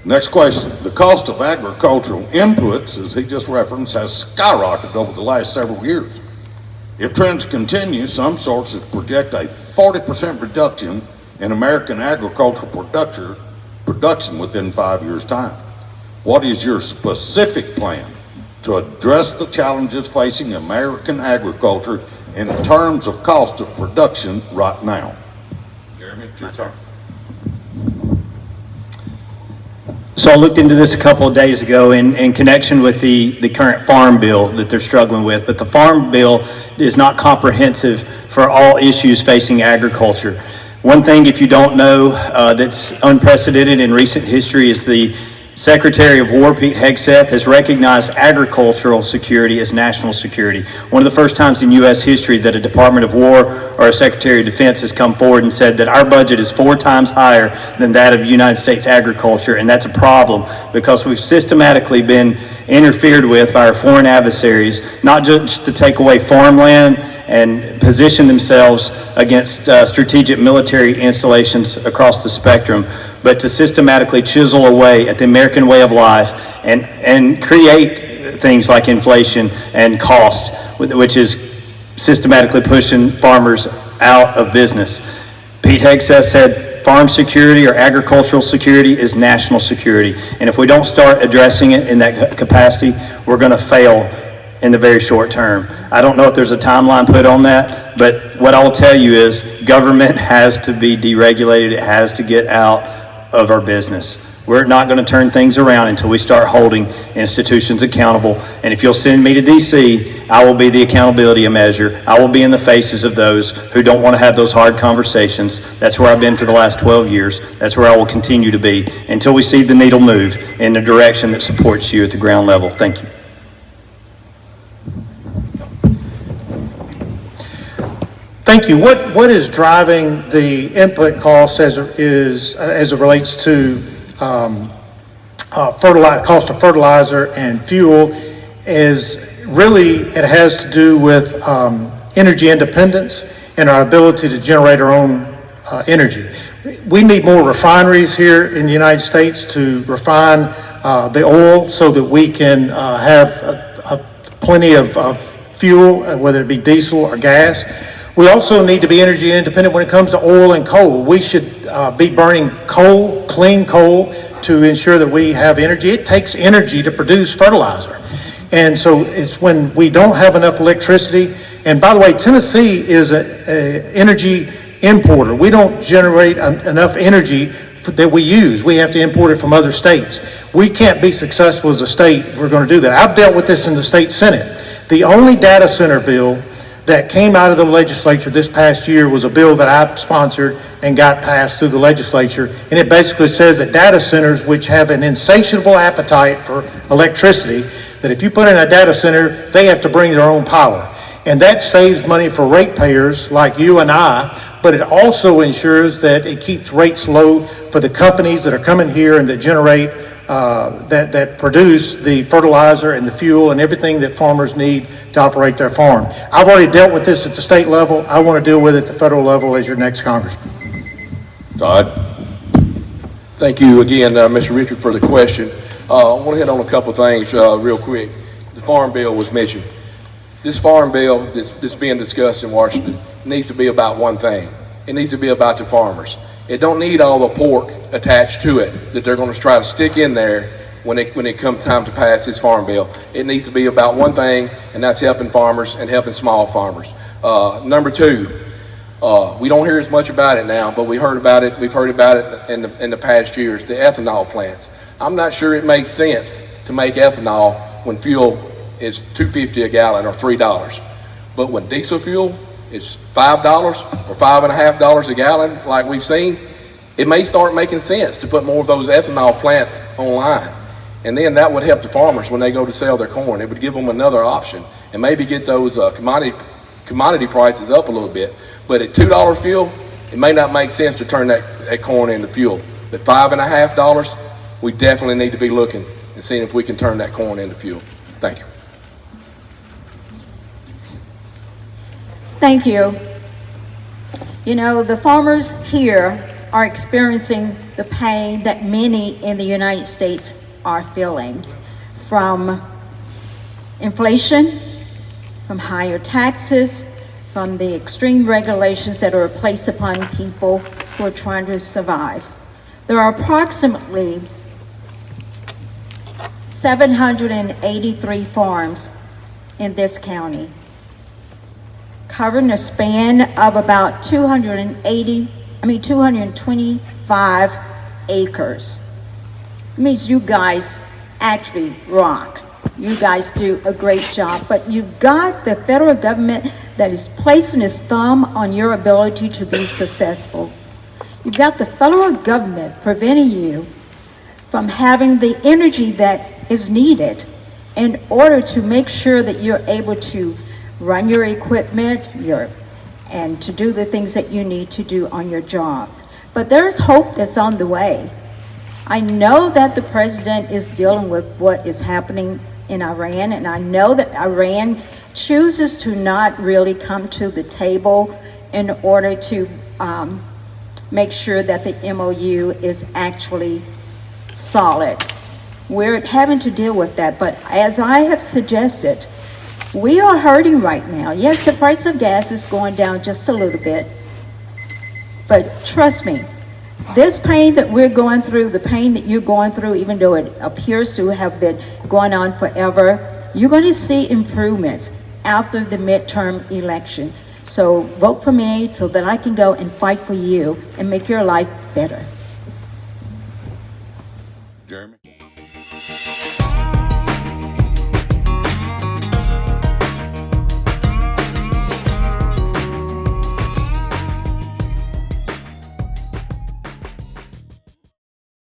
Next question. The cost of agricultural inputs, as he just referenced, has skyrocketed over the last several years. If trends continue, some sources project a 40% reduction in American agricultural production within 5 years' time. What is your specific plan to address the challenges facing American agriculture in terms of cost of production right now? Jeremy, it's your turn. So I looked into this a couple of days ago in connection with the current farm bill that they're struggling with, but the farm bill is not comprehensive for all issues facing agriculture. One thing, if you don't know, that's unprecedented in recent history is the Secretary of War, Pete Hegseth, has recognized agricultural security as national security. One of the first times in U.S. history that a Department of War or a Secretary of Defense has come forward and said that our budget is 4 times higher than that of United States agriculture, and that's a problem because we've systematically been interfered with by our foreign adversaries, not just to take away farmland and position themselves against strategic military installations across the spectrum, but to systematically chisel away at the American way of life and create things like inflation and cost, which is systematically pushing farmers out of business. Pete Hegseth said farm security or agricultural security is national security, and if we don't start addressing it in that capacity, we're going to fail in the very short term. I don't know if there's a timeline put on that, but what I will tell you is government has to be deregulated. It has to get out of our business. We're not going to turn things around until we start holding institutions accountable. And if you'll send me to DC, I will be the accountability measure. I will be in the faces of those who don't want to have those hard conversations. That's where I've been for the last 12 years. That's where I will continue to be until we see the needle move in the direction that supports you at the ground level. Thank you. Thank you. What is driving the input costs as it relates to cost of fertilizer and fuel? Is really it has to do with energy independence and our ability to generate our own energy. We need more refineries here in the United States to refine the oil so that we can have plenty of fuel, whether it be diesel or gas. We also need to be energy independent when it comes to oil and coal. We should be burning coal, clean coal, to ensure that we have energy. It takes energy to produce fertilizer. And so it's when we don't have enough electricity. And by the way, Tennessee is an energy importer. We don't generate enough energy that we use. We have to import it from other states. We can't be successful as a state if we're going to do that. I've dealt with this in the state Senate. The only data center bill that came out of the legislature this past year was a bill that I sponsored and got passed through the legislature. And it basically says that data centers, which have an insatiable appetite for electricity, that if you put in a data center, they have to bring their own power. And that saves money for ratepayers like you and I, but it also ensures that it keeps rates low for the companies that are coming here and that generate, that produce the fertilizer and the fuel and everything that farmers need to operate their farm. I've already dealt with this at the state level. I want to deal with it at the federal level as your next congressman. Todd. Thank you again, Mr. Richard, for the question. I want to hit on a couple of things real quick. The farm bill was mentioned. This farm bill that's being discussed in Washington needs to be about one thing. It needs to be about the farmers. It don't need all the pork attached to it that they're going to try to stick in there when it comes time to pass this farm bill. It needs to be about one thing, and that's helping farmers and helping small farmers. Number two, we don't hear as much about it now, but we've heard about it in the past years, the ethanol plants. I'm not sure it makes sense to make ethanol when fuel is $2.50 a gallon or $3. But when diesel fuel is $5 or $5.50 a gallon, like we've seen, it may start making sense to put more of those ethanol plants online. And then that would help the farmers when they go to sell their corn. It would give them another option and maybe get those commodity prices up a little bit. But at $2 fuel, it may not make sense to turn that corn into fuel. At $5.50, we definitely need to be looking and seeing if we can turn that corn into fuel. Thank you. Thank you. You know, the farmers here are experiencing the pain that many in the United States are feeling, from inflation, from higher taxes, from the extreme regulations that are placed upon people who are trying to survive. There are approximately 783 farms in this county, covering a span of about 225 acres. It means you guys actually rock. You guys do a great job, but you've got the federal government that is placing its thumb on your ability to be successful. You've got the federal government preventing you from having the energy that is needed in order to make sure that you're able to run your equipment, and to do the things that you need to do on your job. But there's hope that's on the way. I know that the president is dealing with what is happening in Iran, and I know that Iran chooses to not really come to the table in order to make sure that the MOU is actually solid. We're having to deal with that, but as I have suggested, we are hurting right now. Yes, the price of gas is going down just a little bit, but trust me, this pain that we're going through, the pain that you're going through, even though it appears to have been going on forever, you're going to see improvements after the midterm election. So vote for me so that I can go and fight for you and make your life better. Jeremy?